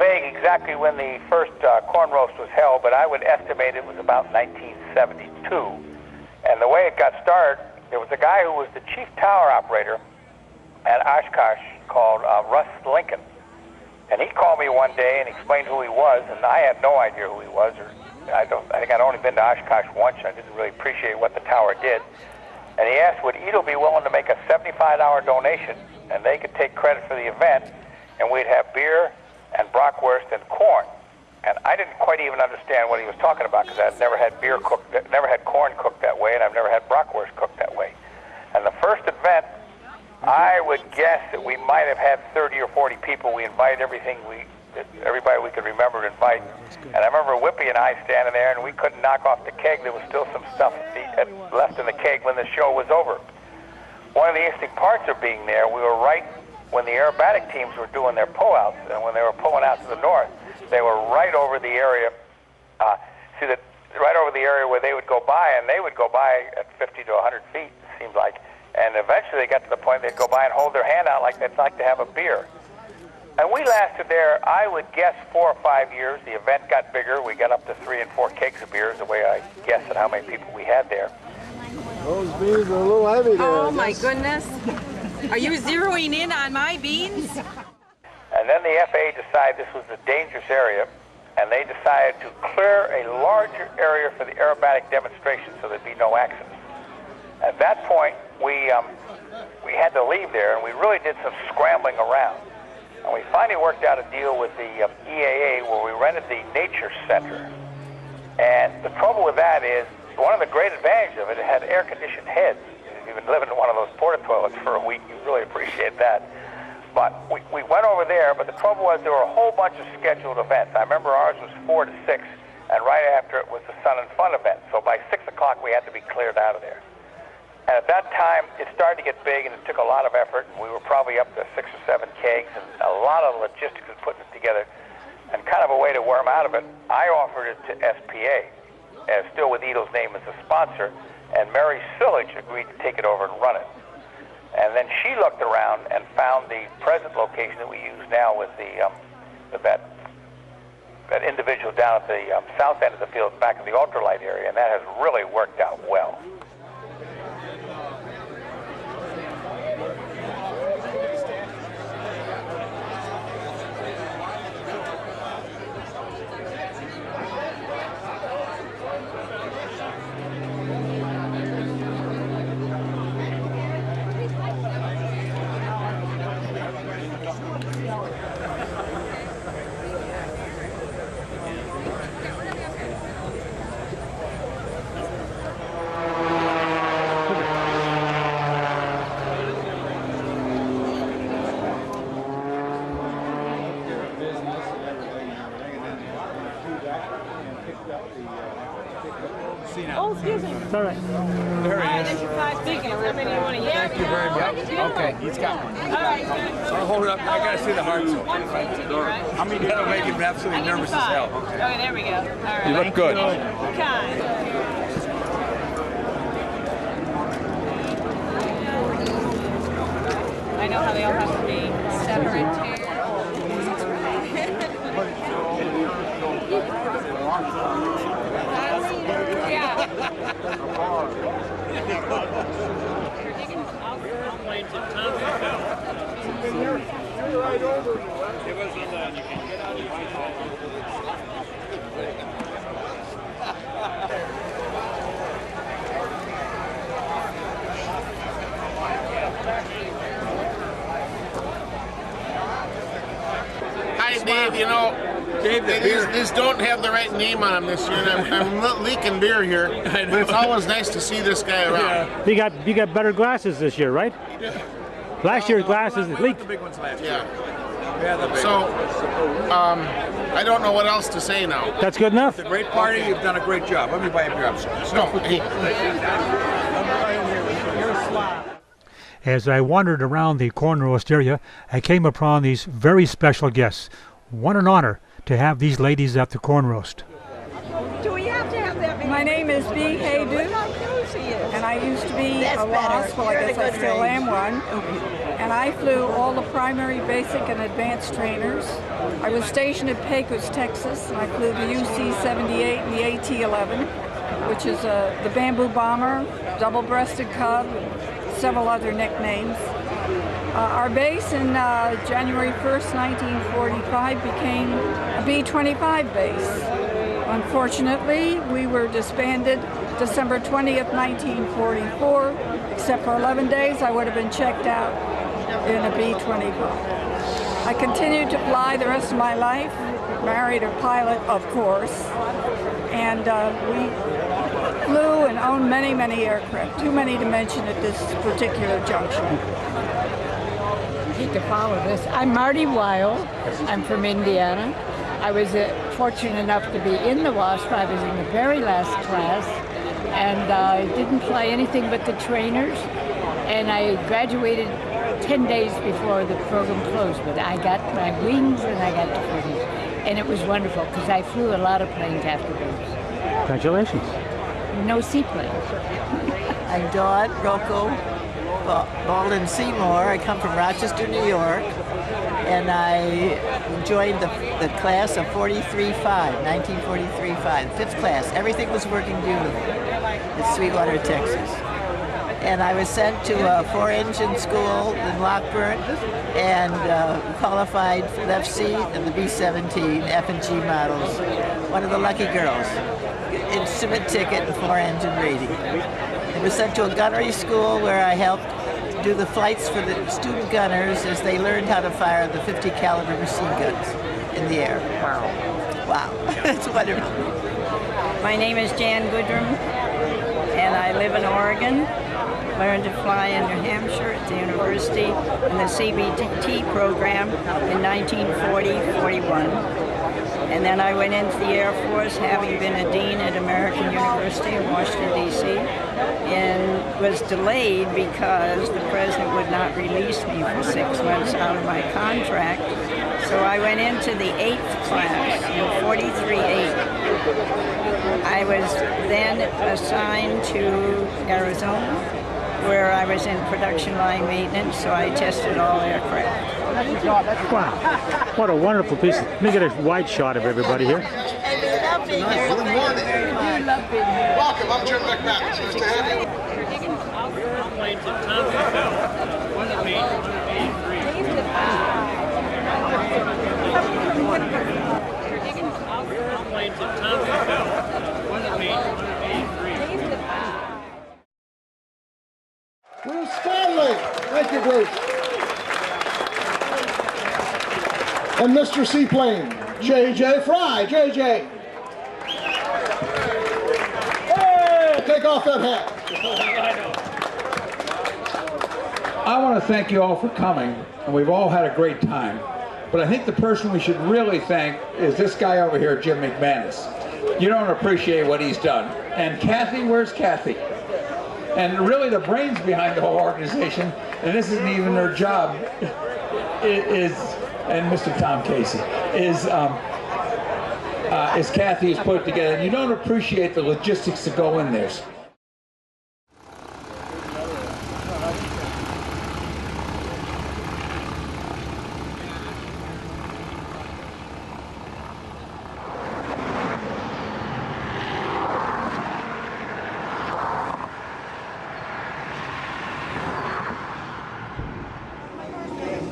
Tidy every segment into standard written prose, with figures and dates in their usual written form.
vague exactly when the first corn roast was held, but I would estimate it was about 1972. And the way it got started, there was a guy who was the chief tower operator at Oshkosh called Russ Lincoln. And he called me one day and explained who he was, and I had no idea who he was. Or I think I'd only been to Oshkosh once, and I didn't really appreciate what the tower did. And he asked, would Edel be willing to make a $75 donation, and they could take credit for the event, and we'd have beer and bratwurst and corn. And I didn't quite even understand what he was talking about, because I'd never had beer cooked, never had corn cooked that way, and I've never had bratwurst cooked that way. And the first event, I would guess that we might have had 30 or 40 people. We invited everybody we could remember to invite. And I remember Whippy and I standing there, and we couldn't knock off the keg. There was still some stuff left in the keg when the show was over. One of the interesting parts of being there, we were right when the aerobatic teams were doing their pull-outs, and when they were pulling out to the north, they were right over the area, right over the area where they would go by, and they would go by at 50 to 100 feet, it seemed like. And eventually they got to the point they'd go by and hold their hand out like they'd like to have a beer. And we lasted there, I would guess, 4 or 5 years. The event got bigger. We got up to 3 and 4 kegs of beers, the way I guess at how many people we had there. Those beans are a little heavy there. Oh my goodness. Are you zeroing in on my beans? And then the FAA decided this was a dangerous area, and they decided to clear a larger area for the aerobatic demonstration so there'd be no accidents. At that point, we had to leave there, and we really did some scrambling around. And we finally worked out a deal with the EAA where we rented the Nature Center. And the trouble with that is, one of the great advantages of it, it had air-conditioned heads. If you've been living in one of those porta toilets for a week, you really appreciate that. But we went over there, but the trouble was there were a whole bunch of scheduled events. I remember ours was 4 to 6, and right after it was the Sun and Fun event. So by 6 o'clock, we had to be cleared out of there. And at that time, it started to get big, and it took a lot of effort, and we were probably up to 6 or 7 kegs, and a lot of logistics of putting it together. And kind of a way to worm out of it, I offered it to SPA, still with Edel's name as a sponsor, and Mary Sillage agreed to take it over and run it. And then she looked around and found the present location that we use now with that individual down at the south end of the field, back in the ultralight area, and that has really worked out well. Oh, excuse me. It's all right. There he is. There's your 5 tickets. How many do you want to use? Thank you very much. Okay, he's got one. All right, good. I'll hold it up. I gotta see the hearts. 150 ticket, right? How many that'll make him absolutely I'll give you nervous as 5. hell. Okay, there we go. All right. You look good. Kind. I know how they all have to be separate too. Hi, Dave. You know, these don't have the right name on them this year, and I'm leaking beer here. But it's always nice to see this guy around. You got better glasses this year, right? Last year's glasses leaked. The big ones last year. Yeah. So, I don't know what else to say now. That's good enough. It's a great party. You've done a great job. Let me buy a beer. As I wandered around the corn roast area, I came upon these very special guests. What an honor to have these ladies at the corn roast. Do we have to have that? My name is Bee Haydu, and I used to be a wasp, well I guess I still am one. and I flew all the primary, basic, and advanced trainers. I was stationed at Pecos, Texas, and I flew the UC-78 and the AT-11, which is the Bamboo Bomber, double-breasted Cub, several other nicknames. Our base in January 1st, 1945 became a B-25 base. Unfortunately, we were disbanded December 20th, 1944. Except for 11 days, I would have been checked out in a B-25. I continued to fly the rest of my life, married a pilot, of course, and we flew and owned many, many aircraft, too many to mention at this particular juncture. I hate to follow this. I'm Marty Weil. I'm from Indiana. I was fortunate enough to be in the WASP. I was in the very last class, and I didn't fly anything but the trainers, and I graduated 10 days before the program closed, but I got my wings and I got to finish, and it was wonderful because I flew a lot of planes afterwards. Congratulations. No seaplanes. I'm Dawn Rocco Baldwin Seymour. I come from Rochester, New York, and I joined the class of 1943-5, fifth class. Everything was working beautifully at Sweetwater, Texas. And I was sent to a 4-engine school in Lockburn and qualified for FC and the B-17 F&G models. One of the lucky girls. Instrument ticket and 4-engine rating. I was sent to a gunnery school where I helped do the flights for the student gunners as they learned how to fire the 50 caliber machine guns in the air. Wow. Wow. It's wonderful. My name is Jan Goodrum, and I live in Oregon. Learned to fly in New Hampshire at the university in the CBT program in 1940-41. And then I went into the Air Force, having been a dean at American University in Washington, D.C., and was delayed because the president would not release me for 6 months out of my contract. So I went into the 8th class in 43-8. I was then assigned to Arizona, where I was in production line maintenance, so I tested all aircraft. Wow, what a wonderful piece. Let me get a wide shot of everybody here. And we love being here. Good love being here. Welcome, I'm Jim McMahon. Nice to have you. Bruce Stanley. Thank you, Bruce. And Mr. Seaplane, J.J. Fry. J.J. Hey, take off that hat. I want to thank you all for coming, and we've all had a great time. But I think the person we should really thank is this guy over here, Jim McManus. You don't appreciate what he's done. And Kathy, where's Kathy? And really the brains behind the whole organization, and this isn't even her job, and Mr. Tom Casey, is Kathy has put it together. And you don't appreciate the logistics that go in there.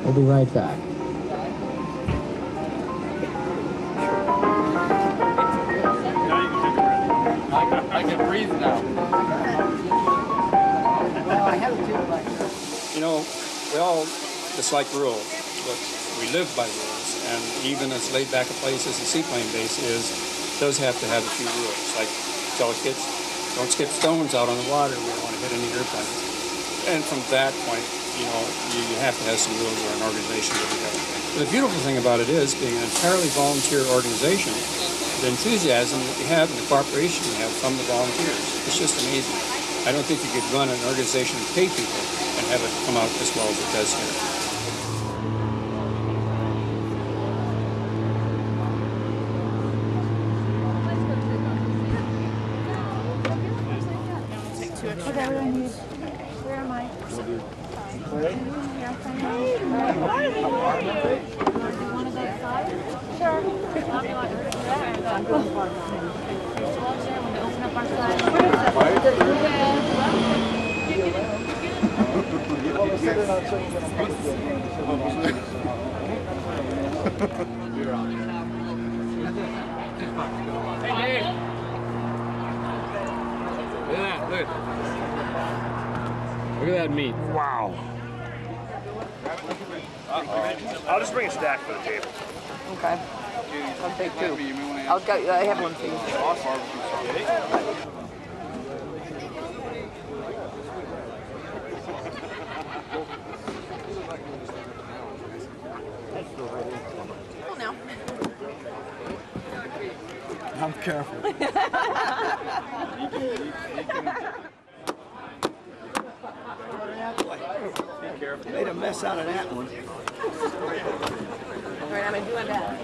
We'll be right back. I can breathe now. You know, we all dislike rules, but we live by rules. And even as laid back a place as a seaplane base does have to have a few rules. Like tell the kids, don't skip stones out on the water. We don't want to hit any airplanes. And from that point, you know, you have to have some rules or an organization to do that. The beautiful thing about it is, being an entirely volunteer organization, the enthusiasm that you have and the cooperation you have from the volunteers, it's just amazing. I don't think you could run an organization and pay people and have it come out as well as it does here. Whatever I need. Where am I? Look at that meat. Wow. I'll just bring a stack for the table. Okay. I'll take two. I'll go. I have one for you. Now. I'm careful. Made a mess out of that one. All right, I'm doing that.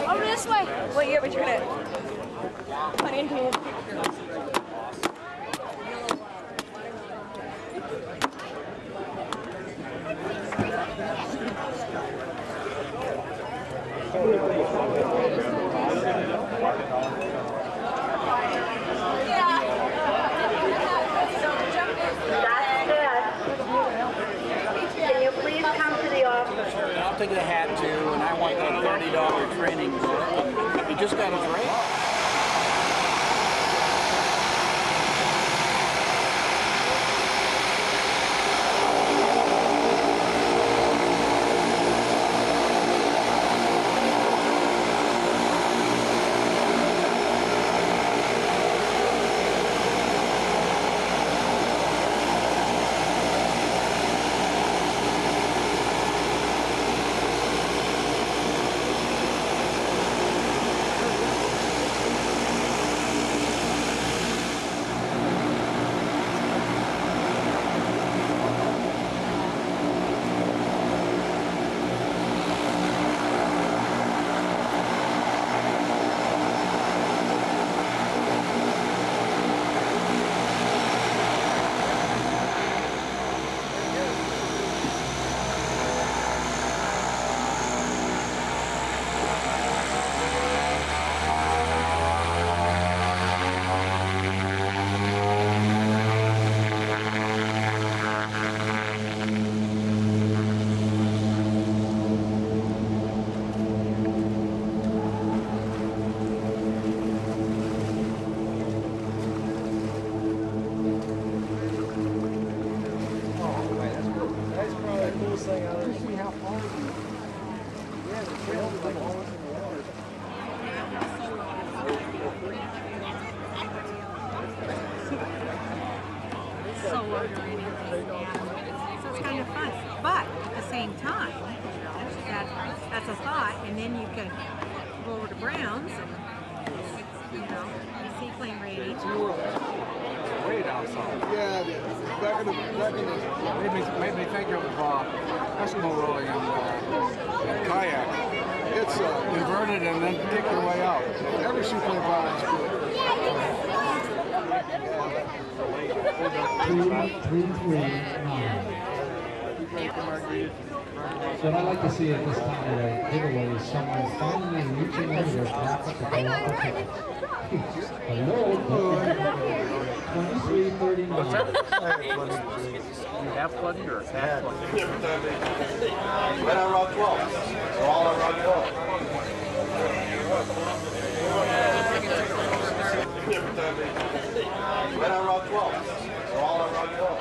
Over this way. Well, yeah, but you're gonna put into it. Can you please come to the office? I'll take the hat too, and I want that $30 training. You just got a break. So it's kind of fun. But at the same time, that's a thought, and then you could go over to Brown's and, the seaplane rating. Way down south. Yeah, it is. Back in the made me think of Eskimo rolling and kayak. It's inverted and then take your way out. Every seaplane ride is good. 339. So what I'd like to see at this time of the giveaway is someone finally reaching over their pocket to go out the ticket. Hello, 2339. What's that? You have plenty or half plenty? Right on route 12. We're all on route 12. Right on route 12. We're all on route 12.